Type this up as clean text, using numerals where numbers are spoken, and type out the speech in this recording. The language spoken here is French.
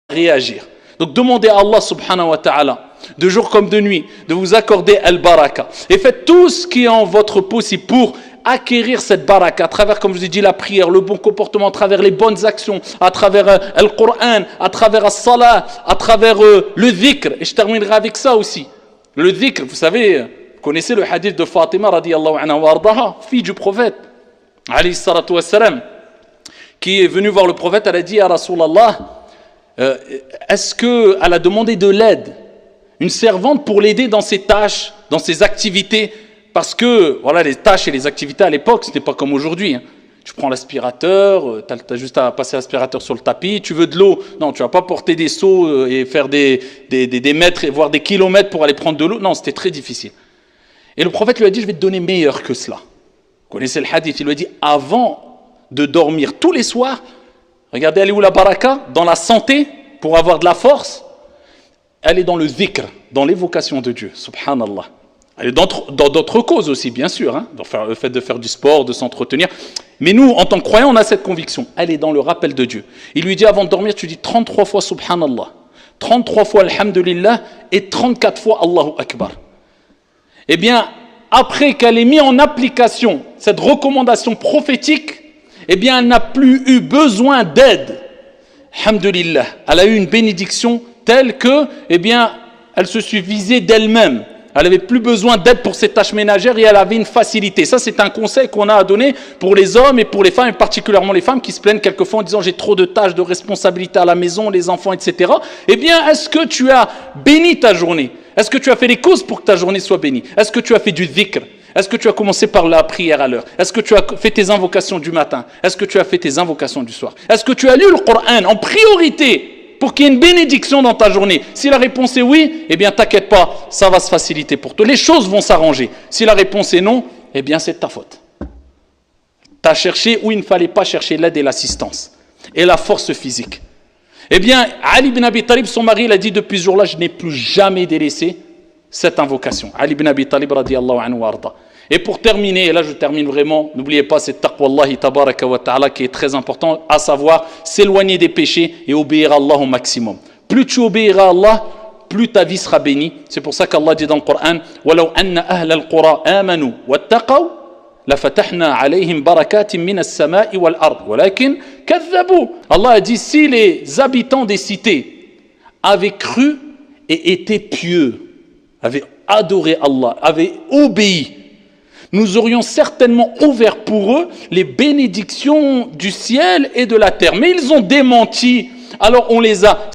réagir. Donc demandez à Allah subhanahu wa ta'ala, de jour comme de nuit, de vous accorder al-baraka. Et faites tout ce qui est en votre possible pour acquérir cette baraka à travers, comme je vous ai dit, la prière, le bon comportement, à travers les bonnes actions, à travers le Coran, à travers la salat, à travers le dhikr. Et je terminerai avec ça aussi. Le dhikr, vous savez, vous connaissez le hadith de Fatima radiyallahu anha wa ardaha, fille du prophète, alayhi salatu wassalam, qui est venue voir le prophète, elle a dit à Rasulallah, est-ce qu'elle a demandé de l'aide, une servante pour l'aider dans ses tâches, dans ses activités, parce que voilà, les tâches et les activités à l'époque, ce n'était pas comme aujourd'hui. Hein. Tu prends l'aspirateur, tu as juste à passer l'aspirateur sur le tapis, tu veux de l'eau, non, tu ne vas pas porter des seaux et faire des mètres, voire des kilomètres pour aller prendre de l'eau, non, c'était très difficile. Et le prophète lui a dit, je vais te donner meilleur que cela. Vous connaissez le hadith, il lui a dit, avant de dormir tous les soirs, regardez, elle est où la baraka? Dans la santé, pour avoir de la force. Elle est dans le dhikr, dans l'évocation de Dieu, subhanallah. Elle est dans d'autres causes aussi, bien sûr, hein, dans le fait de faire du sport, de s'entretenir. Mais nous, en tant que croyants, on a cette conviction. Elle est dans le rappel de Dieu. Il lui dit, avant de dormir, tu dis 33 fois subhanallah, 33 fois alhamdulillah et 34 fois Allahu Akbar. Eh bien, après qu'elle ait mis en application cette recommandation prophétique, eh bien, elle n'a plus eu besoin d'aide. Alhamdulillah. Elle a eu une bénédiction telle que, eh bien, elle se suffisait d'elle-même. Elle n'avait plus besoin d'aide pour ses tâches ménagères et elle avait une facilité. Ça, c'est un conseil qu'on a à donner pour les hommes et pour les femmes, et particulièrement les femmes qui se plaignent quelquefois en disant j'ai trop de tâches, de responsabilités à la maison, les enfants, etc. Eh bien, est-ce que tu as béni ta journée? Est-ce que tu as fait les causes pour que ta journée soit bénie? Est-ce que tu as fait du dhikr? Est-ce que tu as commencé par la prière à l'heure? Est-ce que tu as fait tes invocations du matin? Est-ce que tu as fait tes invocations du soir? Est-ce que tu as lu le Coran en priorité pour qu'il y ait une bénédiction dans ta journée? Si la réponse est oui, eh bien t'inquiète pas, ça va se faciliter pour toi. Les choses vont s'arranger. Si la réponse est non, eh bien c'est de ta faute. Tu as cherché où il ne fallait pas chercher l'aide et l'assistance. Et la force physique. Eh bien, Ali ibn Abi Talib, son mari, il a dit depuis ce jour-là, je n'ai plus jamais délaissé cette invocation. Ali ibn Abi Talib radiyallahu anhu wa arda. Et pour terminer, et là je termine vraiment, n'oubliez pas c'est taqwallahi tabaraka wa ta'ala qui est très important, à savoir s'éloigner des péchés et obéir à Allah au maximum. Plus tu obéiras à Allah, plus ta vie sera bénie. C'est pour ça qu'Allah dit dans le Coran وَلَوْ أَنَّ أَهْلَ الْقُرَىٰ آمَنُوا وَاتَّقَوْا لَفَتَحْنَا عَلَيْهِمْ بَرَكَاتٍ مِّنَ السَّمَاءِ وَالْأَرْضِ وَلَكِنْ كَذَّبُوا. Allah a dit si les habitants des cités avaient cru et étaient pieux, avaient adoré Allah, avaient obéi, nous aurions certainement ouvert pour eux les bénédictions du ciel et de la terre. Mais ils ont démenti, alors on les a